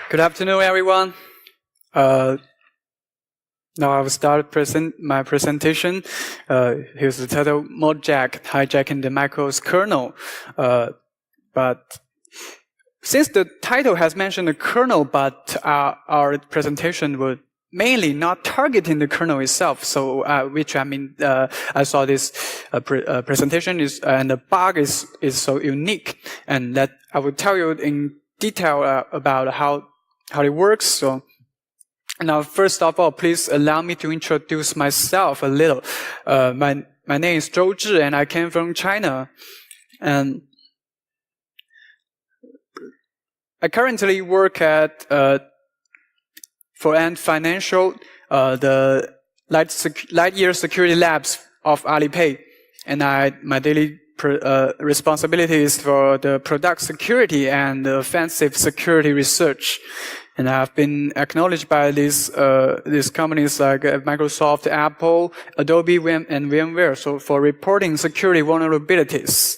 Good afternoon, everyone. Now I will start my presentation. Here's the title: ModJack, hijacking the MacOS kernel. But since the title has mentioned the kernel, but our presentation would mainly not targeting the kernel itself. So, I saw this presentation and the bug is so unique, and that I will tell you in detail about how it works. So, now first of all, please allow me to introduce myself a little. My name is Zhou, and I came from China, and I currently work at for Ant Financial, the Lightyear Security Labs of Alipay, and my daily responsibility is for the product security and the offensive security research. And I've been acknowledged by these companies like Microsoft, Apple, Adobe, and VMware, so for reporting security vulnerabilities.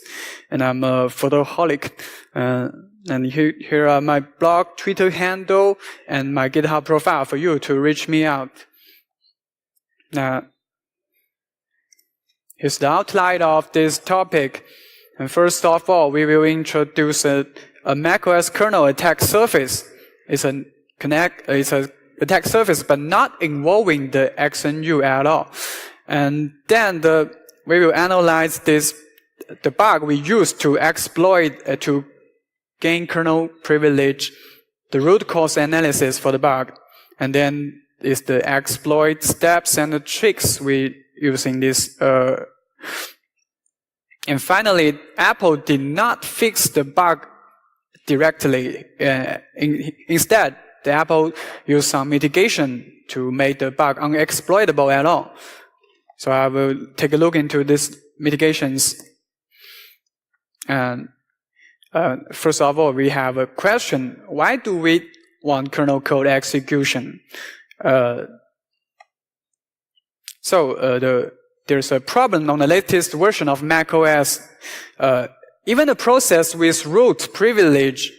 And I'm a photoholic. And here are my blog, Twitter handle, and my GitHub profile for you to reach me out. Now, here's the outline of this topic. And first of all, we will introduce a macOS kernel attack surface. It's a attack surface, but not involving the XNU at all. And then we will analyze the bug we use to exploit to gain kernel privilege, the root cause analysis for the bug, and then is the exploit steps and the tricks we use in this. And finally, Apple did not fix the bug directly. Instead, the Apple used some mitigation to make the bug unexploitable at all. So I will take a look into these mitigations. And first of all, we have a question: why do we want kernel code execution? There's a problem on the latest version of macOS. Even a process with root privilege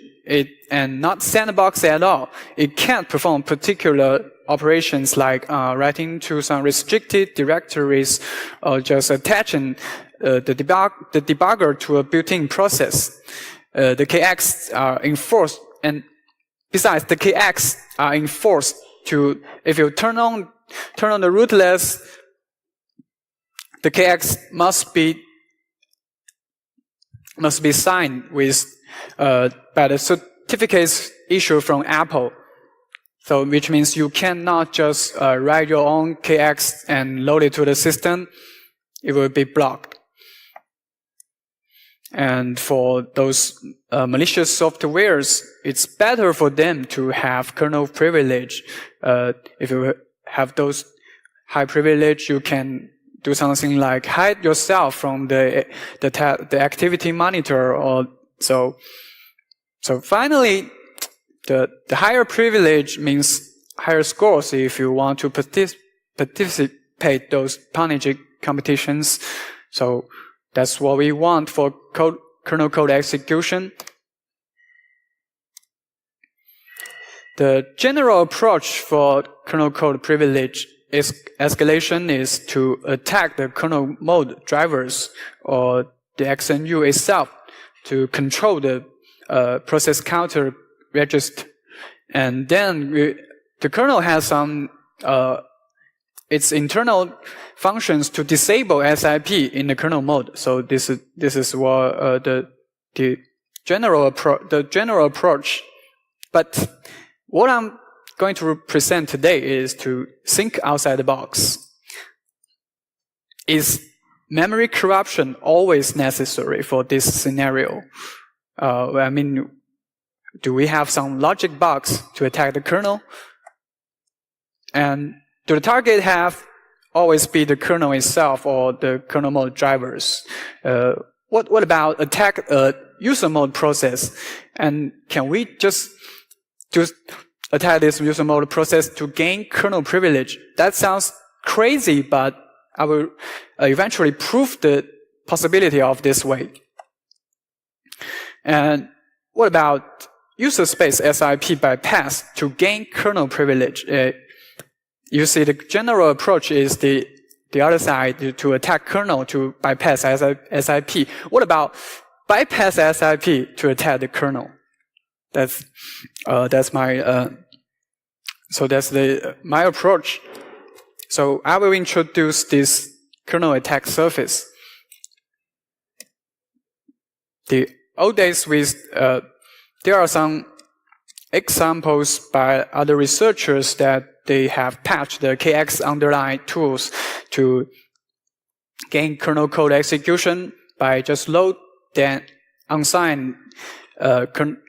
and not sandbox at all, it can't perform particular operations like writing to some restricted directories or just attaching the debugger to a built-in process. The kext are enforced, and besides, the kext are enforced to, if you turn on the rootless, the kext must be signed with by the certificates issued from Apple. So, which means you cannot just write your own kext and load it to the system. It will be blocked. And for those malicious softwares, it's better for them to have kernel privilege. If you have those high privilege, you can do something like hide yourself from the activity monitor or so. So finally, the higher privilege means higher scores if you want to participate those Panigi competitions. So that's what we want for kernel code execution. The general approach for kernel code privilege escalation is to attack the kernel mode drivers or the XNU itself to control the process counter register. And then the kernel has some its internal functions to disable SIP in the kernel mode. So this is what the general approach. But what I'm going to present today is to think outside the box. Is memory corruption always necessary for this scenario? Do we have some logic bugs to attack the kernel? And do the target have always be the kernel itself or the kernel mode drivers? What about attack a user mode process? And can we just attack this user mode process to gain kernel privilege? That sounds crazy, but I will eventually prove the possibility of this way. And what about user space SIP bypass to gain kernel privilege. You see, the general approach is the other side to attack kernel to bypass SIP. What about bypass SIP to attack the kernel? That's my my approach. So I will introduce this kernel attack surface. The old days there are some examples by other researchers that they have patched the kext underlying tools to gain kernel code execution by just load then unsigned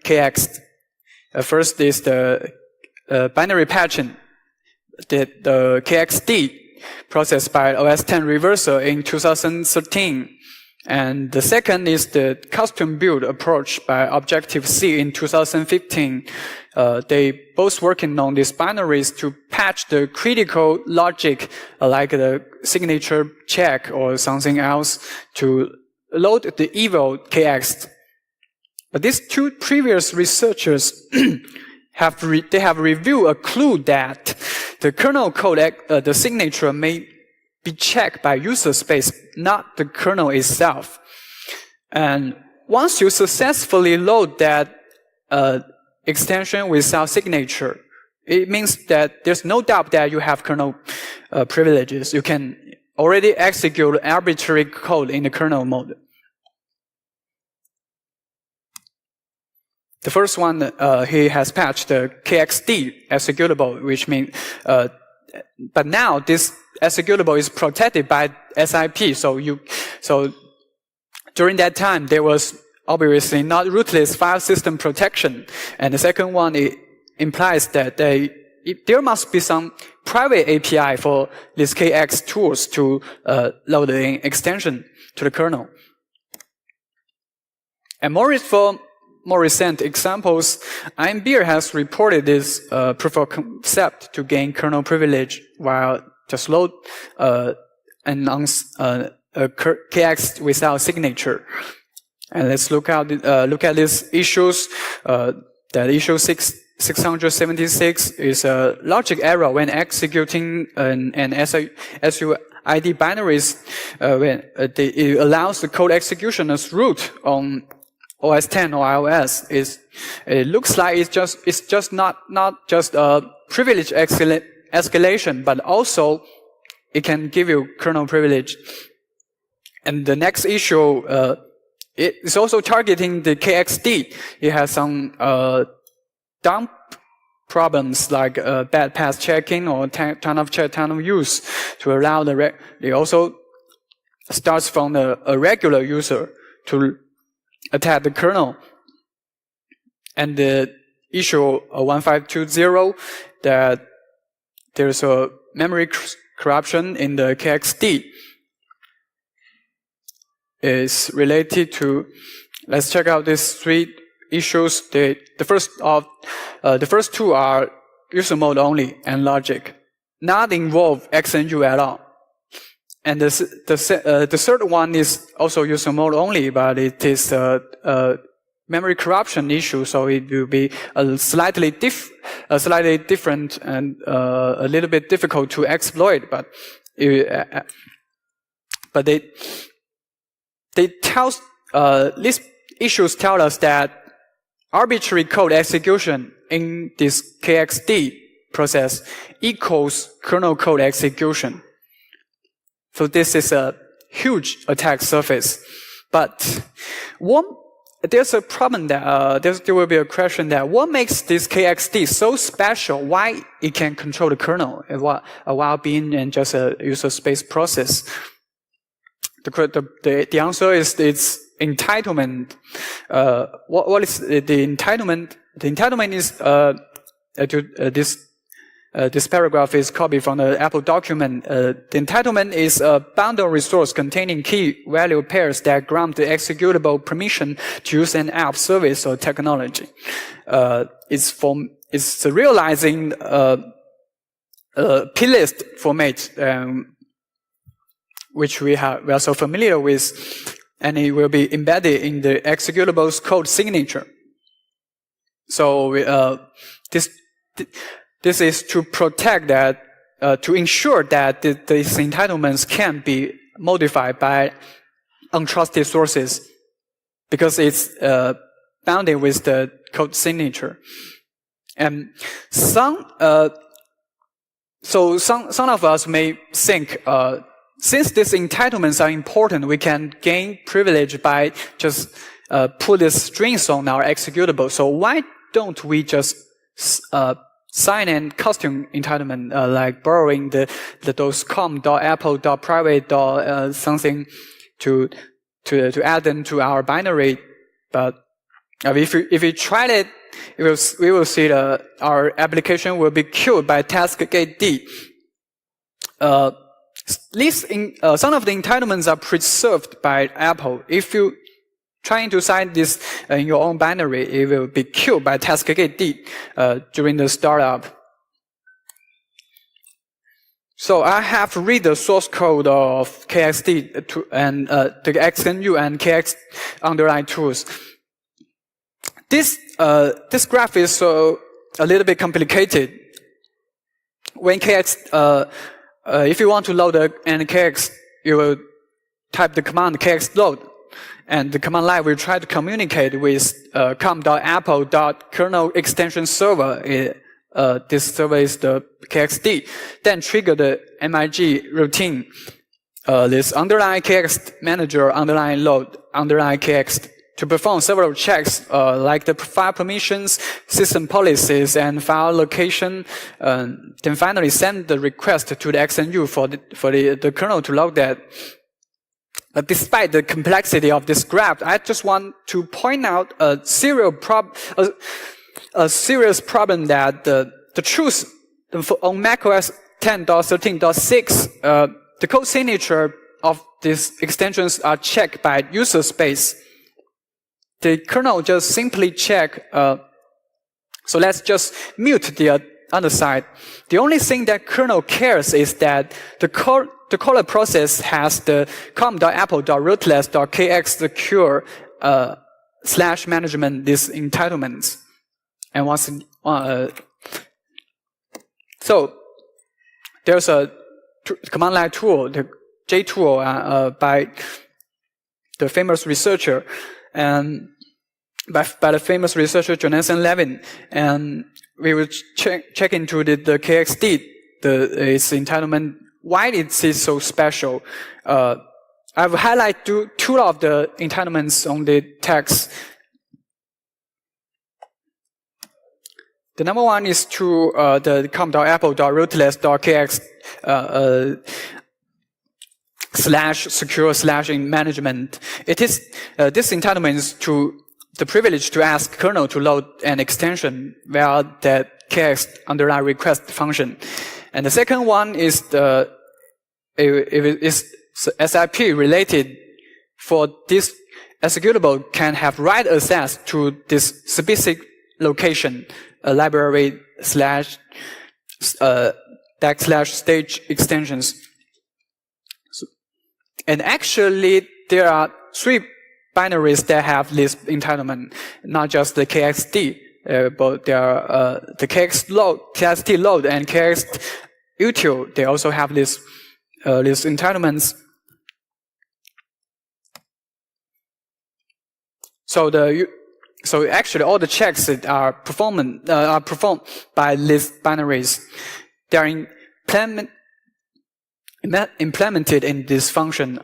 kext. First is the binary patching, the KXD processed by OS X reversal in 2013. And the second is the custom build approach by Objective-C in 2015. They both working on these binaries to patch the critical logic, like the signature check or something else, to load the evil KX. But these two previous researchers have revealed a clue that the kernel code, the signature may be checked by user space, not the kernel itself. And once you successfully load that extension without signature, it means that there's no doubt that you have kernel privileges. You can already execute arbitrary code in the kernel mode. The first one, he has patched the KXD executable, which means, but now this executable is protected by SIP. So during that time, there was obviously not rootless file system protection. And the second one, it implies that there must be some private API for these KX tools to load the extension to the kernel. And for more recent examples, IMBeer has reported this proof of concept to gain kernel privilege while just load a KX without signature. And let's look at these issues. That issue 676 is a logic error when executing an SUID binaries when it allows the code execution as root on OS X or iOS. It looks like it's just not just a privilege escalation, but also it can give you kernel privilege. And the next issue, it is also targeting the KXD. It has some dump problems like bad path checking or ton of check, ton of use to allow it also starts from a regular user to attack the kernel. And the issue 1520, that there's a memory corruption in the KXD, is related to, let's check out these three issues. The first two are user mode only and logic, not involve XNU at all. And the third one is also user mode only, but it is a memory corruption issue, so it will be a slightly different and a little bit difficult to exploit. But these issues tell us that arbitrary code execution in this KXD process equals kernel code execution. So this is a huge attack surface. But there's a problem that there will be a question that what makes this KXD so special? Why it can control the kernel while being in just a user space process? The answer is it's entitlement. What is the entitlement? The entitlement is this paragraph is copied from the Apple document. The entitlement is a bundle resource containing key value pairs that grant the executable permission to use an app, service, or technology. It's realizing plist format, which we are so familiar with, and it will be embedded in the executables code signature. So this is to protect that, to ensure that these entitlements can be modified by untrusted sources, because it's bounded with the code signature. And some of us may think, since these entitlements are important, we can gain privilege by just put these strings on our executable. So why don't we just sign and custom entitlement, like borrowing those com.apple.private. Something to add them to our binary? But if we try it, we will see that our application will be killed by task-gate D. Some of the entitlements are preserved by Apple. If you trying to sign this in your own binary, it will be killed by task-gate D during the startup. So I have read the source code of KXD and the XNU and KX underlying tools. This graph is a little bit complicated. When KX, if you want to load an KX, you will type the command KX load, and the command line will try to communicate with com.apple.kernel extension server. This server is the KXD. Then trigger the MIG routine. This underlying KX manager, underlying load, underlying KX, to perform several checks, like the file permissions, system policies, and file location. Then finally send the request to the XNU for the kernel to load that. But despite the complexity of this graph, I just want to point out a serious problem that the truth on macOS 10.13.6, the code signature of these extensions are checked by userspace. The kernel just simply check, so let's just mute the other side. The only thing that kernel cares is that the caller process has the com.apple.rootless.kx secure / management these entitlements. And once so there's a command line tool, the J tool, by the famous researcher, and by the famous researcher Jonathan Levin, and we will check into the KXD, its entitlement. Why is it so special? I've highlighted two of the entitlements on the text. The number one is to the com.apple.rootless.kx / secure / in management. It is this entitlement is to the privilege to ask kernel to load an extension via the kext underlying request function. And the second one is SIP related. For this executable can have write access to this specific location, a library / /stage extensions. And actually, there are 3 binaries that have this entitlement, not just the KXD, but there are the KXT load and KXT util. They also have these entitlements. So actually, all the checks that are performed by these binaries. They are implemented in this function,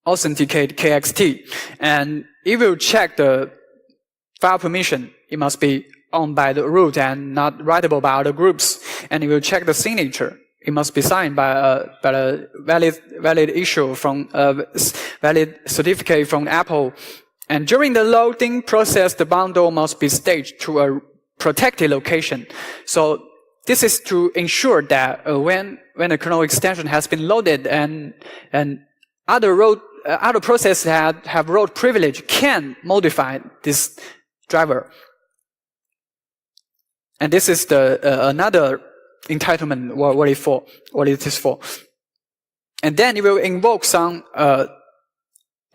authenticate KXT, and it will check the file permission. It must be owned by the root and not writable by other groups. And it will check the signature. It must be signed by a valid issue from valid certificate from Apple. And during the loading process, the bundle must be staged to a protected location. So this is to ensure that when a kernel extension has been loaded and other processes have root privilege can modify this driver. And this is the another entitlement what it is for. And then it will invoke some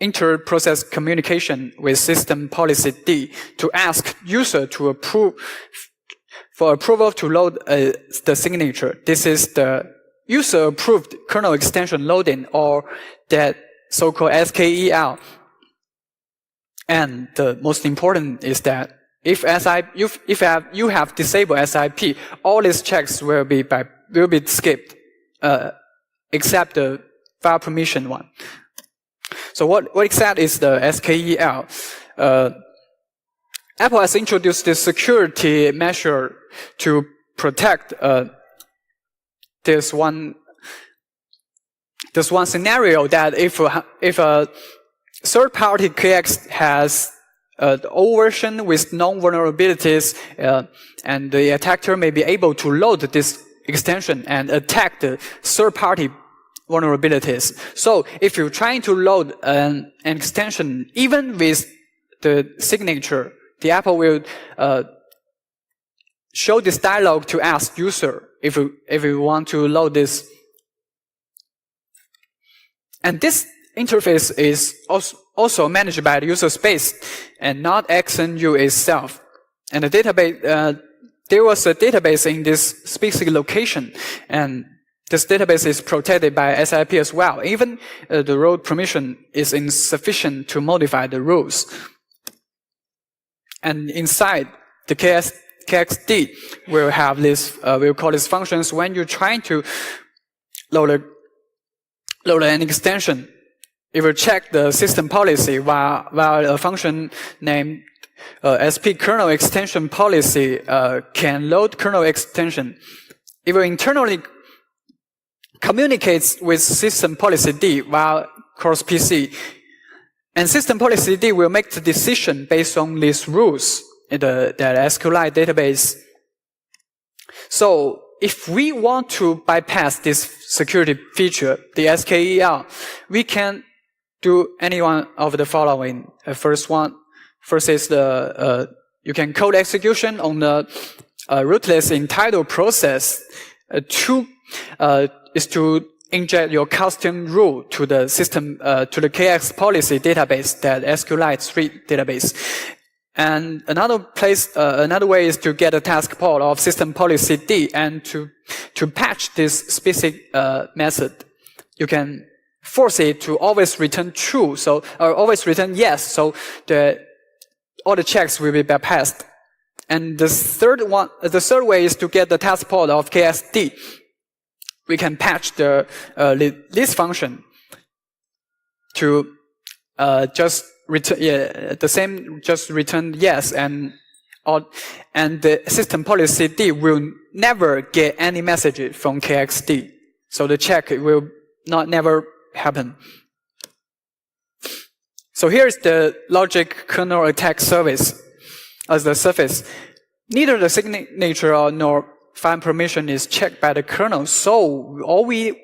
inter-process communication with system policy D to ask user to approve for approval to load the signature. This is the user-approved kernel extension loading, or that so-called SKEL. And the most important is that if you have disabled SIP, all these checks will be skipped, except the file permission one. So what exactly is the SKEL? Apple has introduced this security measure to protect this one scenario, that if a third-party kext has the old version with known vulnerabilities, and the attacker may be able to load this extension and attack the third-party vulnerabilities. So if you're trying to load an extension, even with the signature, the Apple will show this dialog to ask user if you want to load this. And this interface is also managed by the user space and not XNU itself. And the database, there was a database in this specific location, and this database is protected by SIP as well. Even the root permission is insufficient to modify the rules. And inside the kextd, we'll have this, we'll call these functions. When you're trying to load an extension, it will check the system policy while a function named sp kernel extension policy can load kernel extension. It will internally communicates with system policy D while cross PC. And system policy D will make the decision based on these rules in the SQLite database. So if we want to bypass this security feature, the SKEL, we can do any one of the following. First is you can code execution on the rootless entitle process. Is to inject your custom rule to the system, to the KX policy database, that SQLite 3 database. And another way is to get a task port of system policy D and to patch this specific method. You can force it to always return true, or always return yes, so all the checks will be bypassed. And the third way is to get the task port of KXD. We can patch the list function to just return just return yes, and the system policy D will never get any message from KXD. So the check will never happen. So here's the logic kernel attack service as the surface. Neither the signature nor file permission is checked by the kernel. So all we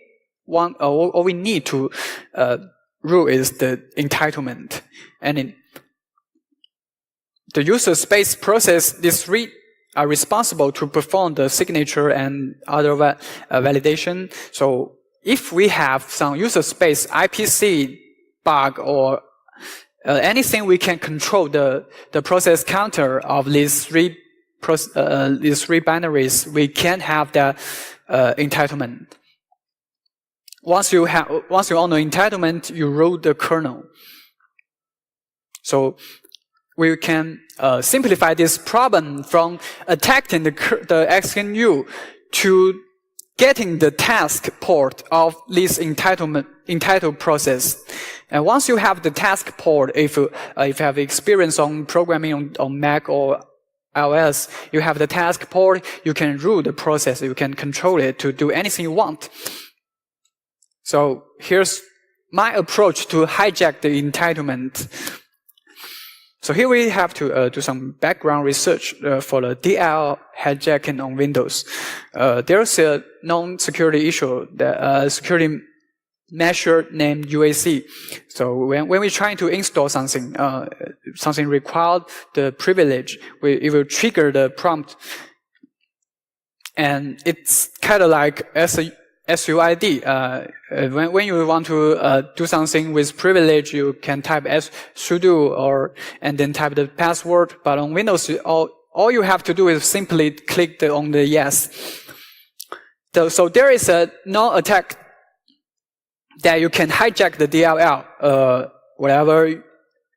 need to rule is the entitlement. And the user space process, these three are responsible to perform the signature and other validation. So if we have some user space IPC bug or anything, we can control the process counter of these three binaries, we can have the entitlement. Once you own the entitlement, you rule the kernel. So we can simplify this problem from attacking the XNU to getting the task port of this entitled process. And once you have the task port, if you have experience on programming on Mac or iOS, you have the task port, you can rule the process, you can control it to do anything you want. So here's my approach to hijack the entitlement. So here we have to do some background research for the DL hijacking on Windows. There's a known security issue, the security measure named UAC. So when we're trying to install something, something required the privilege, it will trigger the prompt. And it's kind of like SUID. When you want to do something with privilege, you can type sudo and then type the password. But on Windows, all you have to do is simply click on the yes. So there is a non-attack that you can hijack the DLL, whatever,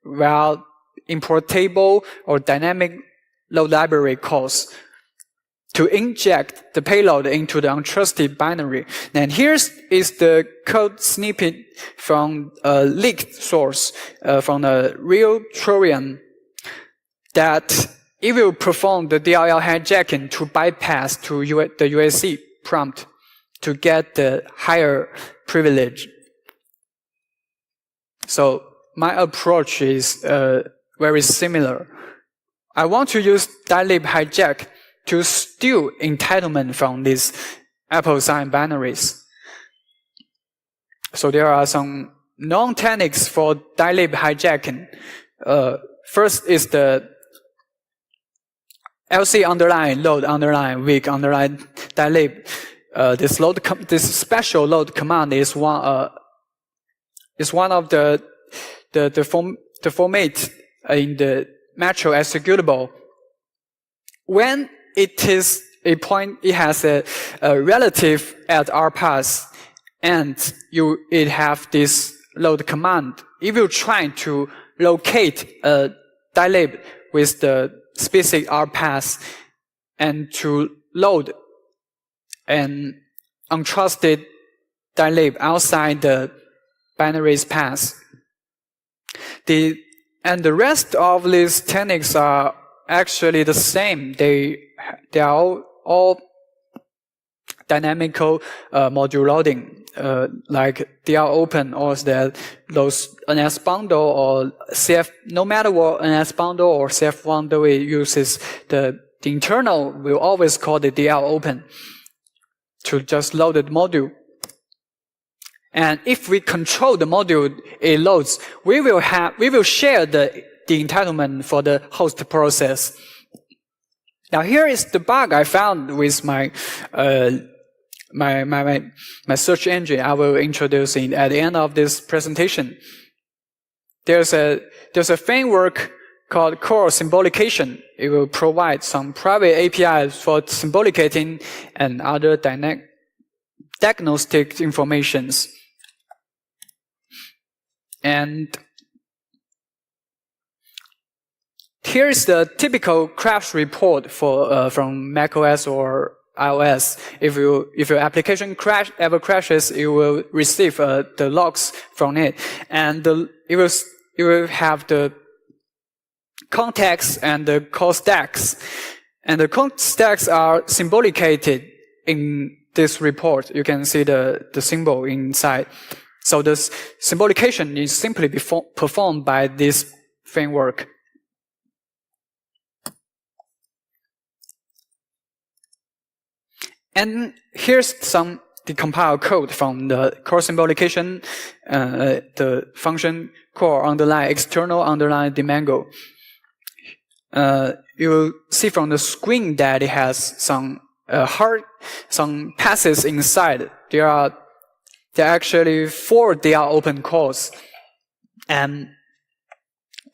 while import table or dynamic load library calls to inject the payload into the untrusted binary. And here is the code snippet from a leaked source from a real Trojan that it will perform the DLL hijacking to bypass to the UAC prompt to get the higher privilege. So my approach is very similar. I want to use dilib hijack to steal entitlement from these Apple-signed binaries. So there are some known techniques for dilib hijacking. First is the LC underline load underline weak underline dilib. This special load command is one of the format in the metro executable. When it is a point, it has a relative at rpass, and it have this load command. It will try to locate a dilib with the specific rpass and to load an untrusted dilib outside the binary's path. And the rest of these techniques are actually the same. They are all dynamical module loading, like DL open or those NS bundle or CF. No matter what NS bundle or CF bundle it uses, the internal will always call the DL open to just load the module. And if we control the module it loads, we will share the entitlement for the host process. Now here is the bug I found with my search engine. I will introduce it at the end of this presentation. There's a framework called core symbolication. It will provide some private APIs for symbolicating and other diagnostic informations. And here is the typical crash report from macOS or iOS. If your application ever crashes, you will receive the logs from it, and you will have the context and the call stacks, and the call stacks are symbolicated in this report. You can see the symbol inside. So this symbolication is simply performed by this framework. And here's some decompiled code from the core symbolication, the function core underline external underline demango. You will see from the screen that it has some passes inside. There are actually 4 DL open calls. And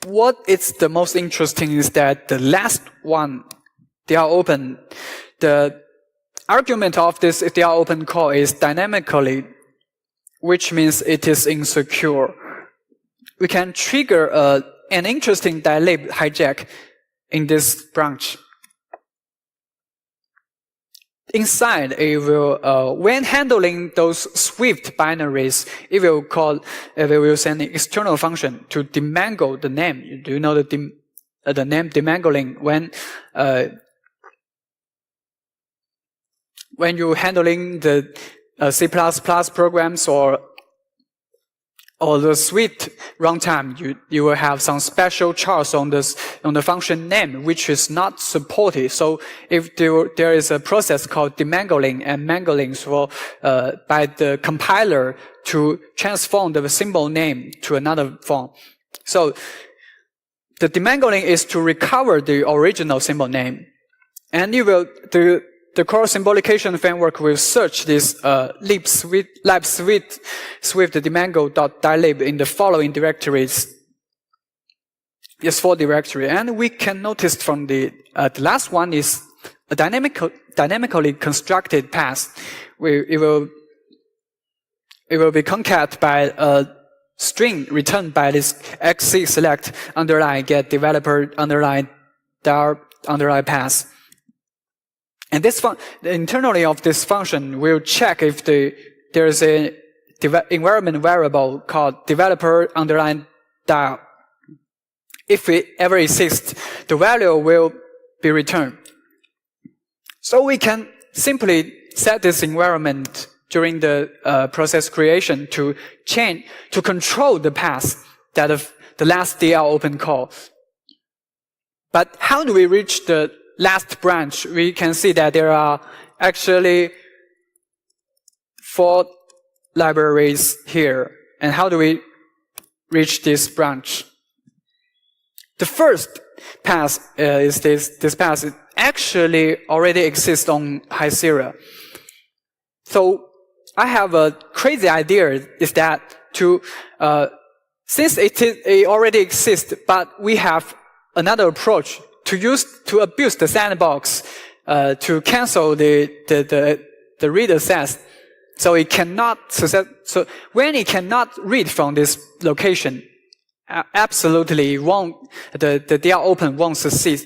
what is the most interesting is that the last one, DL open, the argument of this DL open call is dynamically, which means it is insecure. We can trigger an interesting dilib hijack in this branch. Inside, it will, when handling those Swift binaries, it will send an external function to demangle the name. Do you know the name demangling? When you're handling the C++ programs or the Swift runtime, you will have some special chars on the function name, which is not supported. So if there is a process called demangling and mangling by the compiler to transform the symbol name to another form. So the demangling is to recover the original symbol name. And the the core symbolication framework will search this libswift.demango.dylib in the following directories. Yes, for directory. And we can notice from the last one is a dynamically constructed path. It will be concat by a string returned by this xc select underline get developer underline dar underline path. And this internally of this function will check if there's a environment variable called developer underline dar. If it ever exists, the value will be returned. So we can simply set this environment during the process creation to control the path that of the last DL open call. But how do we reach the last branch? We can see that there are actually 4 libraries here. And how do we reach this branch? The first path is this path. It actually already exists on High-Sierra. So I have a crazy idea is that since it already exists, but we have another approach to abuse the sandbox to cancel the read access. So it cannot so when it cannot read from this location, absolutely won't the DL open won't succeed.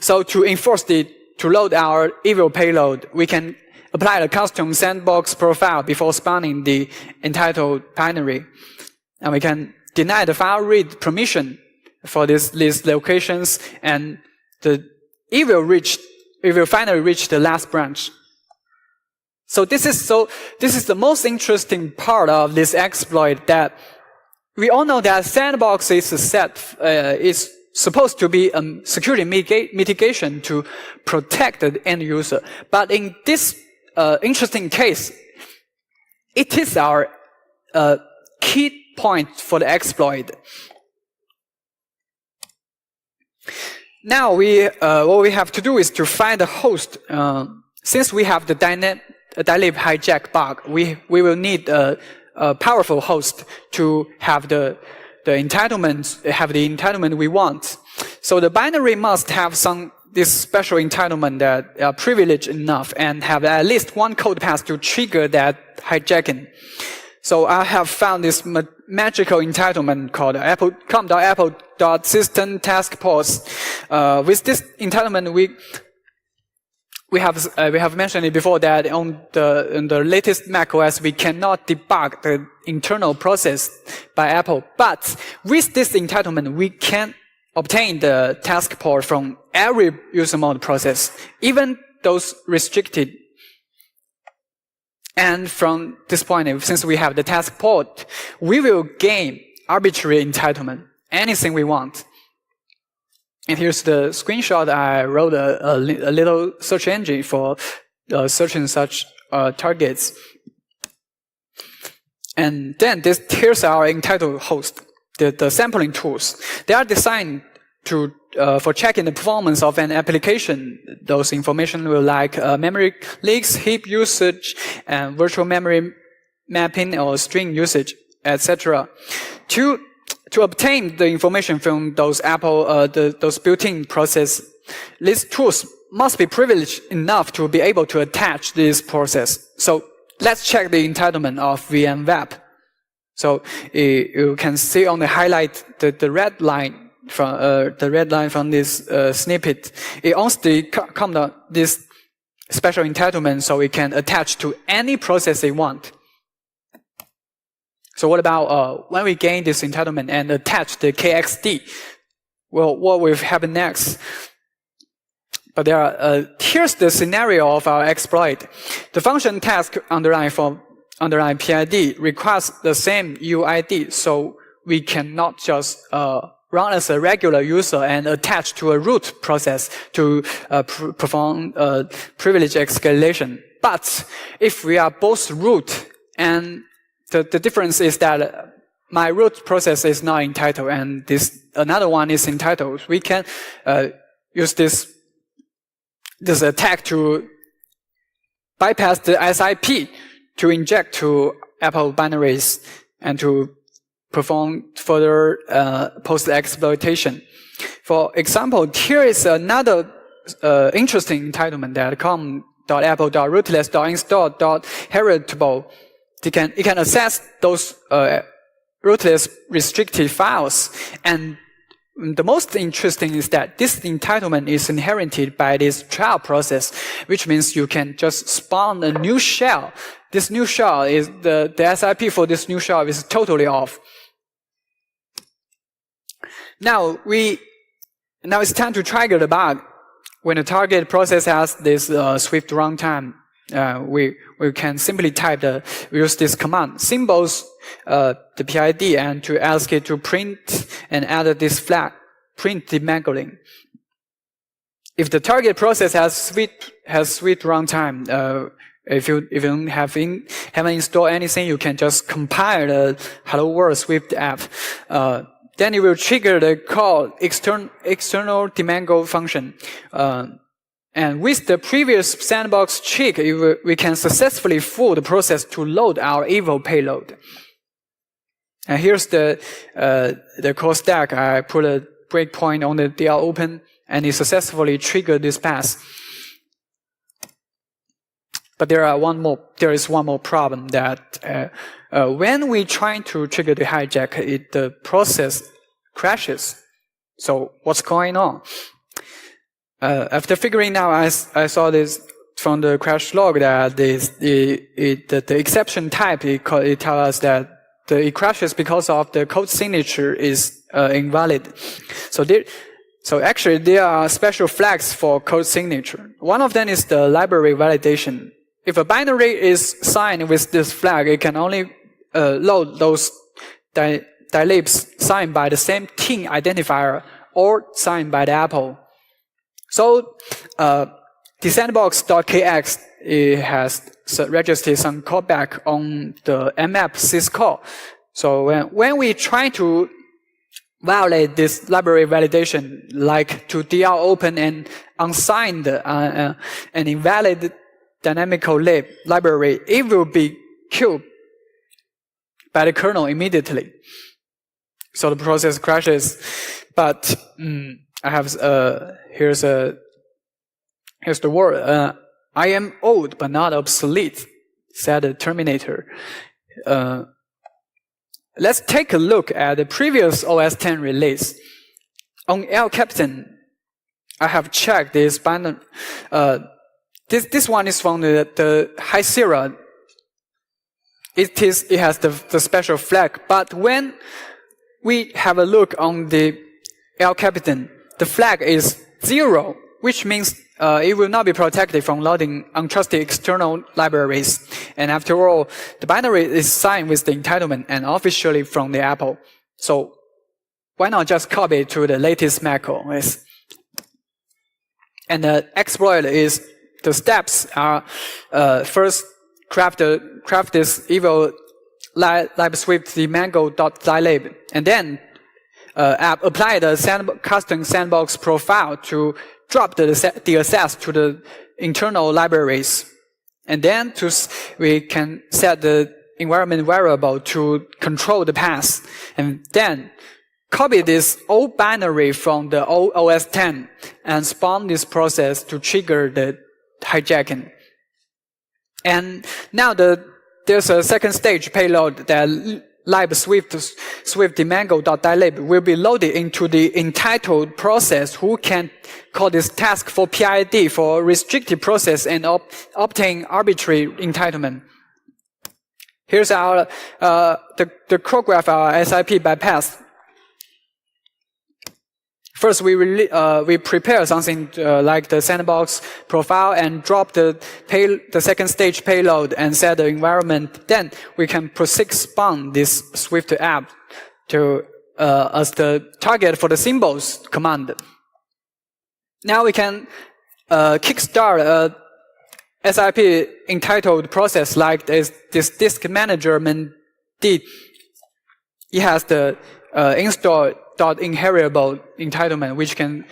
So to enforce to load our evil payload, we can apply the custom sandbox profile before spawning the entitled binary. And we can deny the file read permission for these locations, and it will finally reach the last branch. So this is the most interesting part of this exploit, that we all know that sandbox is is supposed to be a security mitigation to protect the end user. But in this interesting case, it is our key point for the exploit. Now what we have to do is to find a host. Since we have the dylib hijack bug, we will need a powerful host to have the entitlement we want. So the binary must have this special entitlement that are privileged enough and have at least one code path to trigger that hijacking. So I have found this magical entitlement called com.apple.system task pause. With this entitlement, we have mentioned it before that in the latest macOS we cannot debug the internal process by Apple. But with this entitlement, we can obtain the task port from every user mode process, even those restricted. And from this point, since we have the task port, we will gain arbitrary entitlement, anything we want. And here's the screenshot. I wrote a little search engine for searching such targets. And then here's our entitled host, the sampling tools. They are designed for checking the performance of an application. Those information will like memory leaks, heap usage, and virtual memory mapping or string usage, etc. To obtain the information from those those built-in process, these tools must be privileged enough to be able to attach this process. So let's check the entitlement of VMweb. So you can see on the highlight the red line from this snippet. It owns this special entitlement, so it can attach to any process they want. So what about when we gain this entitlement and attach the KXD? Well, what will happen next? But here's the scenario of our exploit. The function task underline PID requires the same UID, so we cannot just run as a regular user and attach to a root process to perform privilege escalation. But if we are both root, and the difference is that my root process is not entitled and another one is entitled, we can use this this attack to bypass the SIP to inject to Apple binaries and to perform further post-exploitation. For example, here is another interesting entitlement that com.apple.rootless.install.heritable. It can access those rootless restricted files. And the most interesting is that this entitlement is inherited by this child process, which means you can just spawn a new shell. This new shell is the SIP for this new shell is totally off. Now it's time to trigger the bug. When the target process has this Swift runtime, we can simply use this command symbols the PID and to ask it to print and add this flag print demangling. If the target process has Swift runtime, if you haven't installed anything, you can just compile the Hello World Swift app. Then it will trigger the call external demangle function. And with the previous sandbox check, we can successfully fool the process to load our evil payload. And here's the code stack. I put a breakpoint on the DL open, and it successfully triggered this pass. But there is one more problem that when we try to trigger the hijack, the process crashes. So what's going on? After figuring out, I saw this from the crash log that the exception type it tells us that it crashes because of the code signature is invalid. So actually there are special flags for code signature. One of them is the library validation. If a binary is signed with this flag, it can only load those dilibs signed by the same team identifier or signed by the Apple. So the sandbox.kext has registered some callback on the mmap syscall. So when we try to violate this library validation, like to DL open and unsigned an invalid dynamical lib library, it will be killed by the kernel immediately. So the process crashes. But I have here's the word. I am old but not obsolete, said the Terminator. Let's take a look at the previous OS X release. On El Capitan, I have checked this binary. This one is from the High Sierra. It has the special flag, but when we have a look on the El Capitan, the flag is 0, which means it will not be protected from loading untrusted external libraries. And after all, the binary is signed with the entitlement and officially from the Apple. So why not just copy it to the latest macOS? And the exploit is the steps are first craft this evil libswift demangle.dilib, and then apply the custom sandbox profile to drop the access to the internal libraries. And then we can set the environment variable to control the path. And then copy this old binary from the old OS X and spawn this process to trigger the hijacking. And now there's a second stage payload that libswift demangle.dilib will be loaded into the entitled process who can call this task for PID for restricted process and obtain arbitrary entitlement. Here's our the choreograph our SIP bypass. First, we prepare something like the sandbox profile and drop the second stage payload and set the environment. Then we can proceed spawn this Swift app to as the target for the symbols command. Now we can kickstart a SIP entitled process like this disk management did. It has the install .inheritable entitlement, which can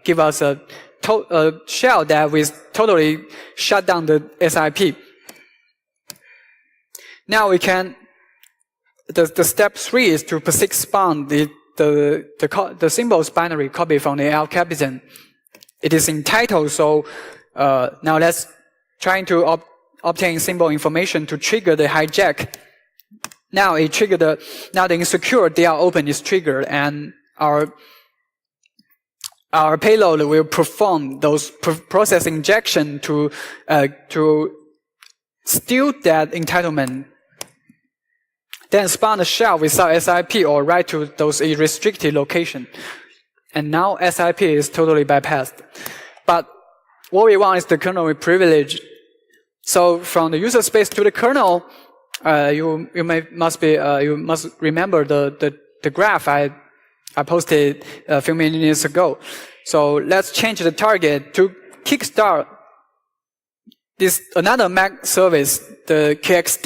give us a shell that will totally shut down the SIP. Now we can, the step 3 is to persist spawn the symbols binary copy from the L capital. It is entitled, so now let's try to obtain symbol information to trigger the hijack. Now it triggered now the insecure DR open is triggered, and our payload will perform those process injection to steal that entitlement. Then spawn a shell without SIP or write to those restricted location. And now SIP is totally bypassed. But what we want is the kernel with privilege. So from the user space to the kernel, you must remember the graph I posted a few minutes ago. So let's change the target to kickstart this another Mac service, the kext.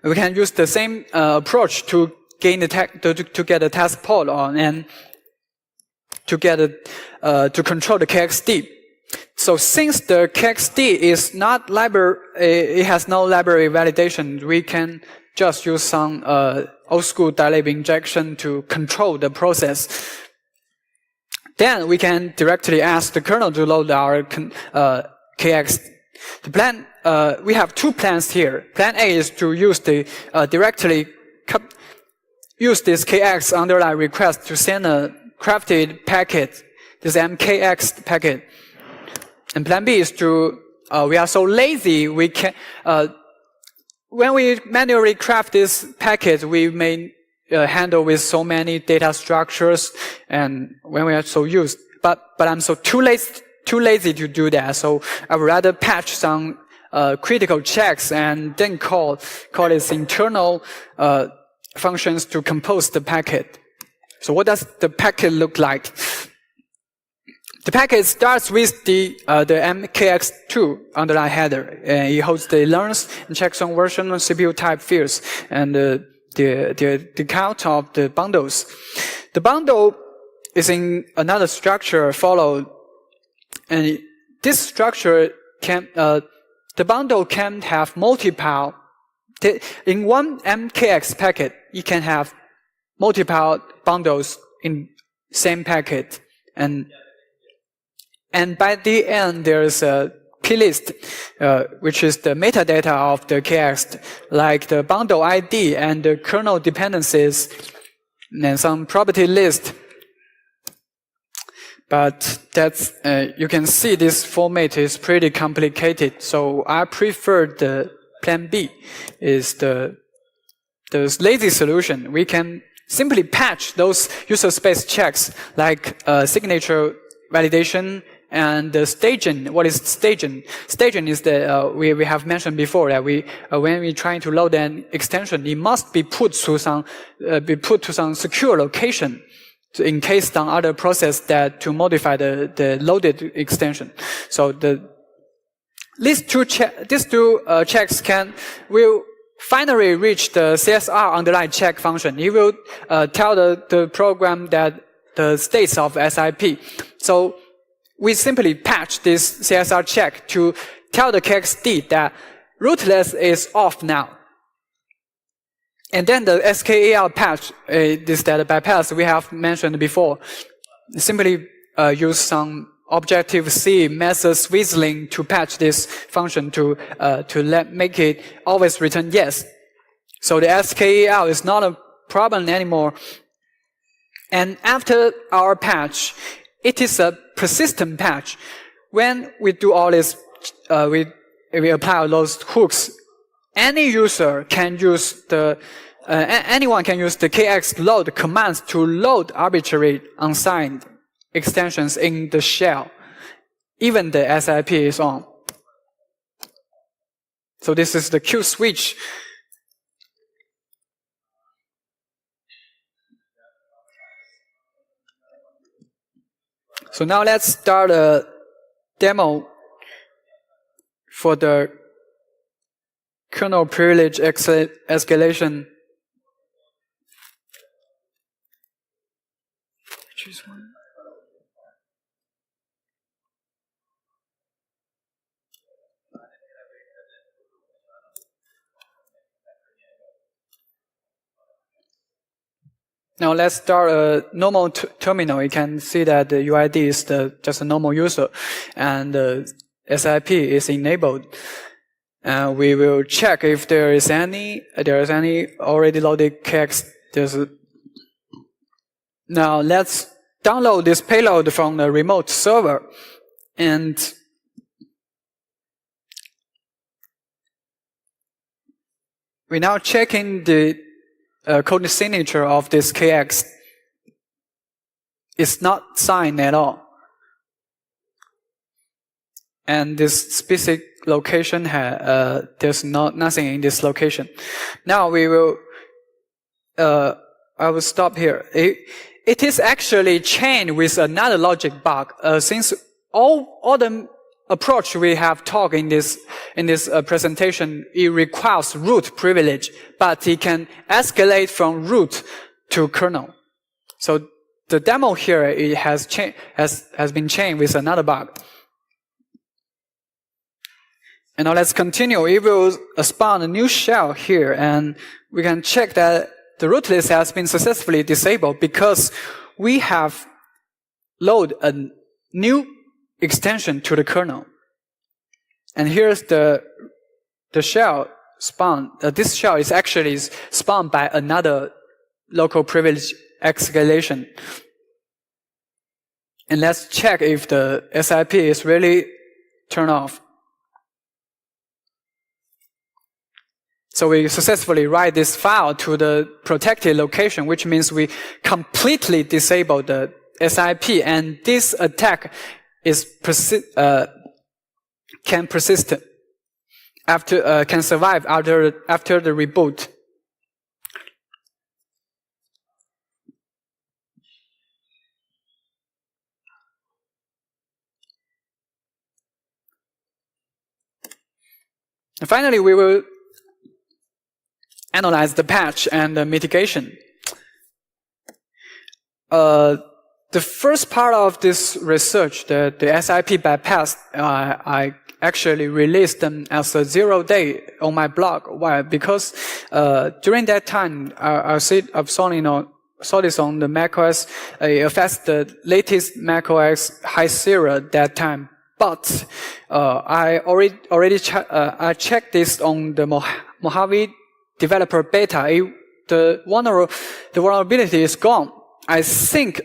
We can use the same approach to gain the to get a task pod on and to get to control the kext. So since the kext is not library, it has no library validation, we can just use some old school dilib injection to control the process. Then we can directly ask the kernel to load our kext. The plan, we have two plans here. Plan A is to use the directly use this kext underline request to send a crafted packet, this mkx packet. And plan B is to we are so lazy we can when we manually craft this packet, we may handle with so many data structures, and when we are so used. But I'm so too lazy to do that. So I would rather patch some critical checks and then call its internal functions to compose the packet. So what does the packet look like? The packet starts with the mkx2 underline header, and it holds the learns and checksum version CPU type fields and the count of the bundles. The bundle is in another structure followed, and this structure can the bundle can have multiple. In one mkx packet, it can have multiple bundles in same packet, and by the end there's a plist, which is the metadata of the kext, like the bundle ID and the kernel dependencies, and some property list. But that's you can see this format is pretty complicated, so I prefer the plan B, is the lazy solution. We can simply patch those user space checks like signature validation and the staging. What is staging? Staging is the we have mentioned before that when we trying to load an extension, it must be put to some secure location in case some other process that to modify the loaded extension. So these two checks will finally reach the CSR underline check function. It will tell the program that the states of SIP. So we simply patch this CSR check to tell the kext that rootless is off now. And then the SKEL patch, this data bypass we have mentioned before, simply use some Objective-C method swizzling to patch this function to make it always return yes. So the SKEL is not a problem anymore. And after our patch, it is a persistent patch. When we do all this, we apply those hooks. Any user can use anyone can use the kext load commands to load arbitrary unsigned extensions in the shell. Even the SIP is on. So this is the Q switch. So now let's start a demo for the kernel privilege escalation. this one. Now let's start a normal terminal. You can see that the UID is just a normal user, and the SIP is enabled. And we will check if there is any already loaded kext. Now let's download this payload from the remote server, and we're now checking the code signature of this kext. It's not signed at all. And this specific location there's nothing in this location. Now we will I will stop here. It is actually chained with another logic bug. Since all the approach we have talked in this presentation, it requires root privilege, but it can escalate from root to kernel. So the demo here it has been chained with another bug. And now let's continue. It will spawn a new shell here, and we can check that the rootless has been successfully disabled because we have loaded a new extension to the kernel. And here's the shell spawn. This shell is actually spawned by another local privilege escalation. And let's check if the SIP is really turned off. So we successfully write this file to the protected location, which means we completely disable the SIP, and this attack is can persist after can survive after the reboot. And finally, we will analyze the patch and the mitigation. The first part of this research, the SIP bypass, I actually released them as a 0-day on my blog. Why? Because during that time, I saw this on the macOS. It affects the latest macOS High Sierra that time. But I already checked this on the Mojave developer beta. The vulnerability is gone. I think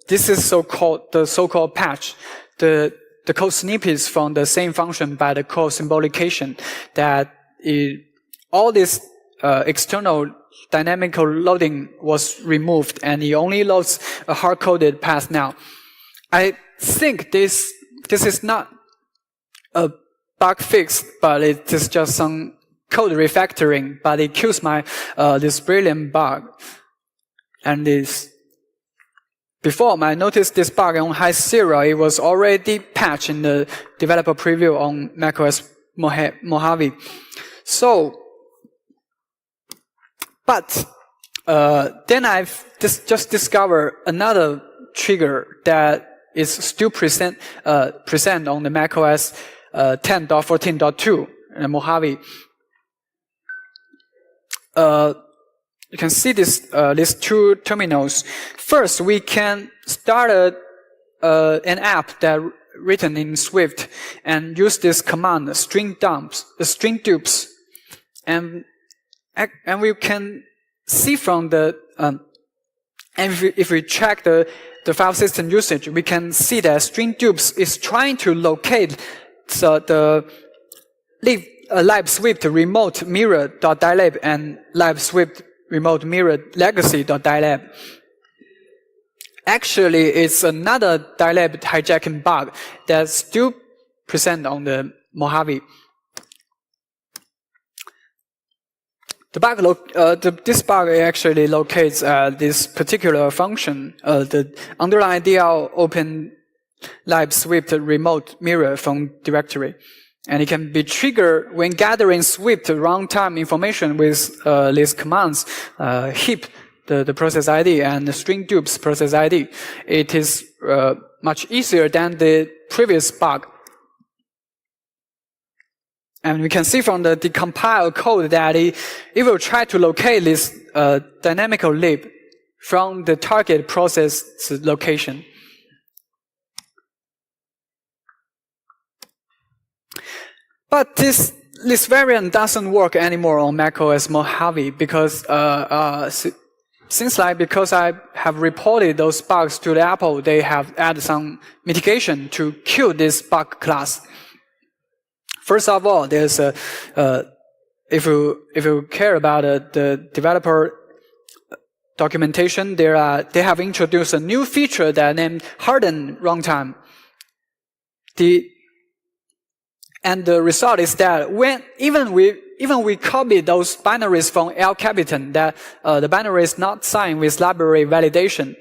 this is the so-called patch. The code snippets from the same function by the code symbolication that all this external dynamical loading was removed, and it only loads a hard-coded path now. I think this is not a bug fix, but it is just some code refactoring, but it kills my this brilliant bug. And before I noticed this bug on High Sierra, it was already patched in the developer preview on macOS Mojave. So, but then I've just discovered another trigger that is still present on the macOS 10.14.2 in Mojave. You can see these two terminals. First, we can start an app that written in Swift and use this command string dupes, and we can see from the and if we track the file system usage, we can see that string dupes is trying to locate the live Swift remote mirror.dylab and live Swift remote mirror legacy.dylab. Actually, it's another dylab hijacking bug that's still present on the Mojave. This bug actually locates this particular function, the underlying DL open live Swift remote mirror from directory. And it can be triggered when gathering Swift runtime information with these commands, heap the process ID and the string dupes process ID. It is much easier than the previous bug. And we can see from the decompiled code that it will try to locate this dynamical lib from the target process location. But this variant doesn't work anymore on macOS Mojave because because I have reported those bugs to the Apple, they have added some mitigation to kill this bug class. First of all, there's if you care about the developer documentation, they have introduced a new feature that named hardened runtime. And the result is that even we copy those binaries from El Capitan, that the binary is not signed with library validation.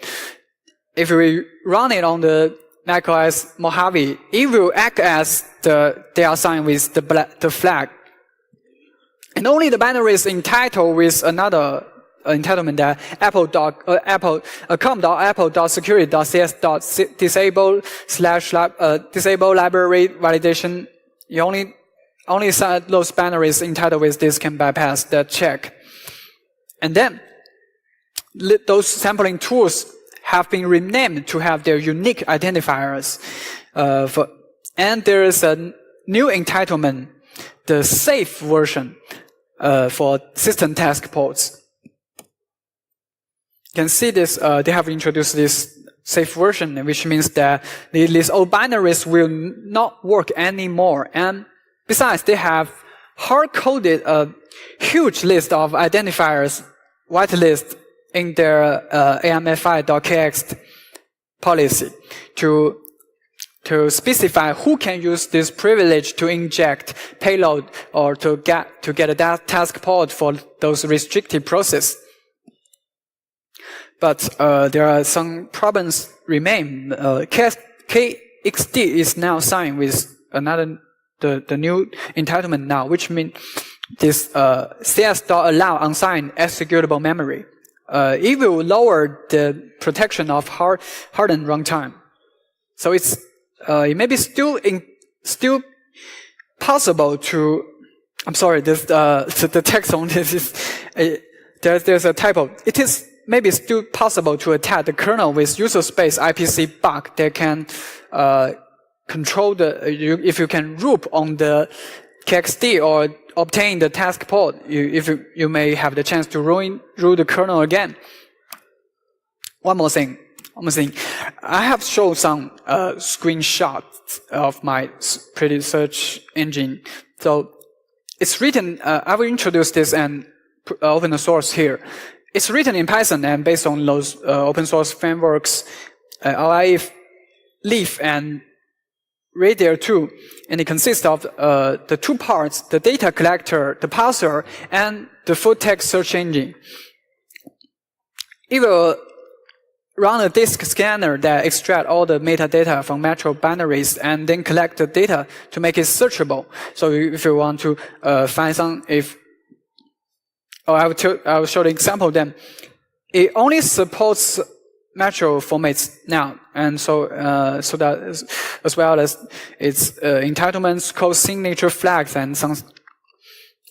If we run it on the macOS Mojave, it will act as they are signed with the flag. And only the binary is entitled with another entitlement that com.apple.security.cs.disable library validation. You only those binaries entitled with this can bypass that check. And then those sampling tools have been renamed to have their unique identifiers. And there is a new entitlement, the safe version for system task ports. You can see this, they have introduced this safe version, which means that these old binaries will not work anymore. And besides, they have hard-coded a huge list of identifiers, whitelist, in their AMFI.kext policy to specify who can use this privilege to inject payload or to get a task port for those restricted process. But there are some problems remain. KXD is now signed with the new entitlement now, which means this CS.allow unsigned executable memory. It will lower the protection of hardened runtime. So it may be still possible to. I'm sorry, the text on this is there's a typo. It is maybe still possible to attack the kernel with userspace IPC bug that can control if you can root on the KXD or obtain the task port, you may have the chance to ruin the kernel again. One more thing. I have shown some screenshots of my pretty search engine. So it's written. I will introduce this and open source here. It's written in Python and based on those open source frameworks, Leaf and Radial 2, and it consists of the two parts: the data collector, the parser, and the full text search engine. It will run a disk scanner that extracts all the metadata from metro binaries and then collect the data to make it searchable. So if you want to find I will show the example then. It only supports metro formats now, and so that as well as its entitlements, code signature flags, and some.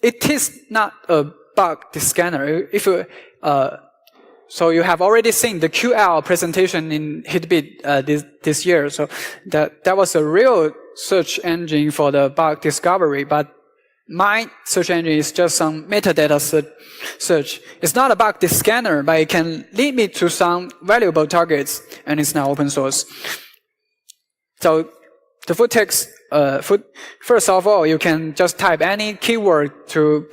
It is not a bug scanner. If you so you have already seen the QL presentation in HITB this year. So that was a real search engine for the bug discovery, but my search engine is just some metadata search. It's not a bug scanner, but it can lead me to some valuable targets, and it's now open source. So the full text, first of all, you can just type any keyword to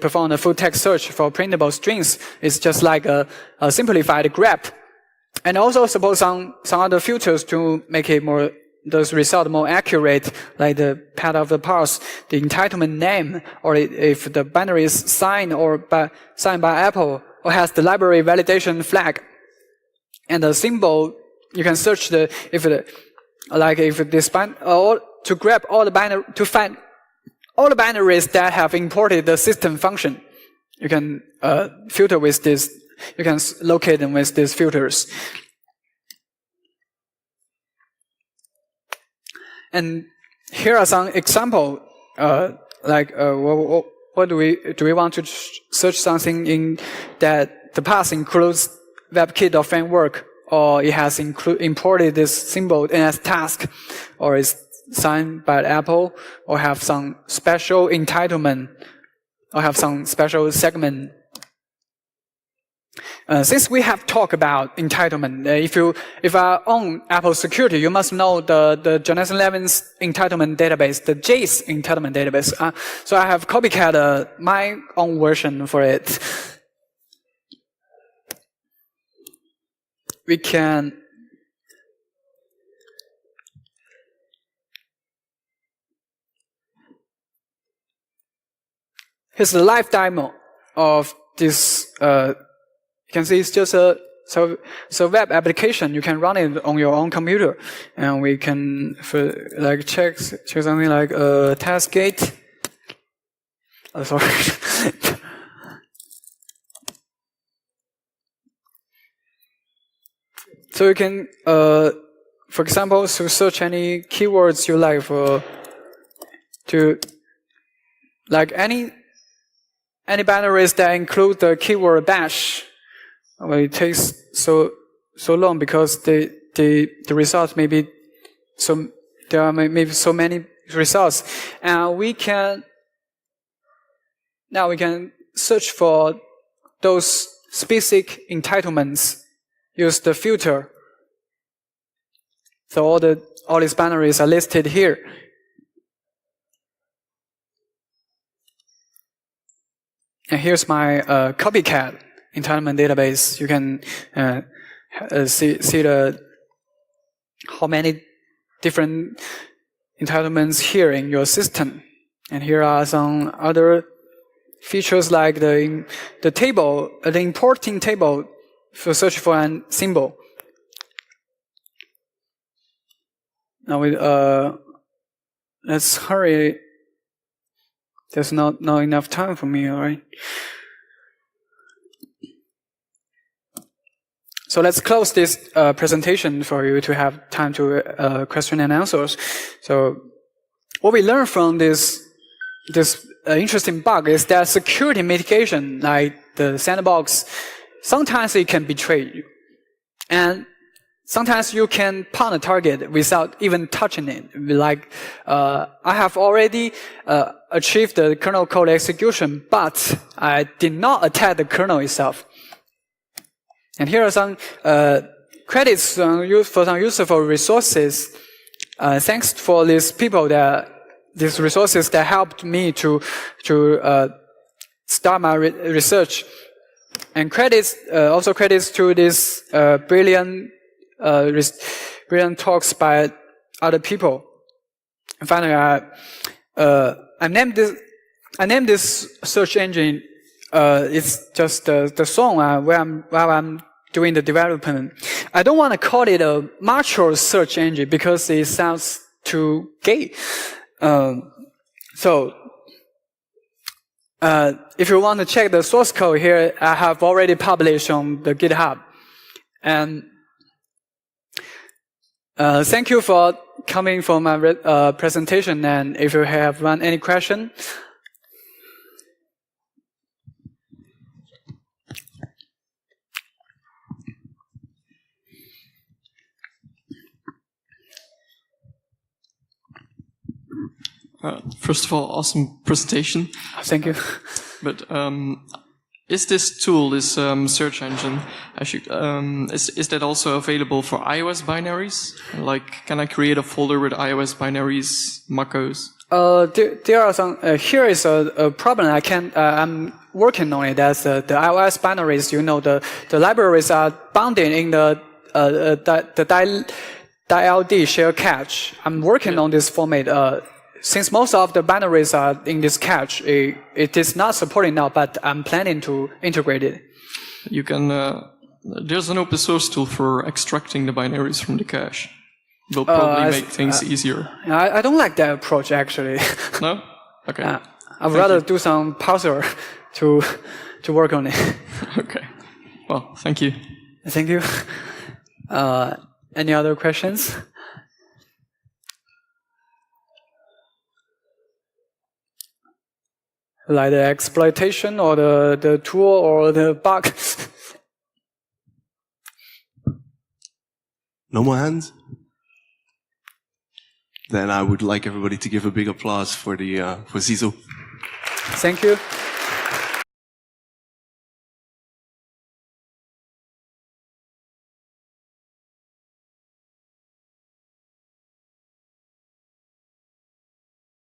perform a full text search for printable strings. It's just like a simplified grep, and also suppose some other filters to make it those results more accurate, like the path of the parse, the entitlement name, or if the binary is signed signed by Apple or has the library validation flag, and the symbol. You can search to grab all the binary to find all the binaries that have imported the system function. You can filter with this locate them with these filters. And here are some examples. What do we want to search something in that the path includes WebKit or framework, or it has imported this symbol as task, or is signed by Apple, or have some special entitlement, or have some special segment. Since we have talked about entitlement, if I own Apple security, you must know the Jonathan Levin's entitlement database, the J's entitlement database. So I have copycat my own version for it. We can here's the live demo of this. You can see it's just a web application. You can run it on your own computer, and we can check something like task gate. Oh, sorry. So you can, for example, to search any keywords you like any binaries that include the keyword dash. Well, it takes so long because the results may be there are maybe so many results, and we can search for those specific entitlements. Use the filter. So all these binaries are listed here. And here's my copycat entitlement database. You can see how many different entitlements here in your system. And here are some other features like the table, the importing table for search for a symbol. Now let's hurry. There's not enough time for me, all right? So let's close this presentation for you to have time to question and answers. So what we learned from this interesting bug is that security mitigation, like the sandbox, sometimes it can betray you. And sometimes you can punt a target without even touching it. Like, I have already achieved the kernel code execution, but I did not attack the kernel itself. And here are some credits for some useful resources. Thanks for these resources that helped me to start my research. And also credits to this brilliant talks by other people. And finally, I named this search engine. It's just the song while I'm doing the development. I don't want to call it a mature search engine because it sounds too gay. If you want to check the source code here, I have already published on the GitHub. And thank you for coming for my presentation. And if you have any question. First of all, awesome presentation. Thank you. But is this tool, this search engine, is that also available for iOS binaries? Like, can I create a folder with iOS binaries, MacOS? There are some. Here is a problem. I'm working on it. That's the iOS binaries. The libraries are bounded in the DLD share cache. I'm working on this format. Since most of the binaries are in this cache, it is not supported now, but I'm planning to integrate it. You can. There's an open source tool for extracting the binaries from the cache. It will probably make things easier. I don't like that approach, actually. No? Okay. I'd rather do some parser to work on it. Okay. Well, thank you. Thank you. Any other questions? Like the exploitation or the tool or the bug? No more hands? Then I would like everybody to give a big applause for Zhou. Thank you.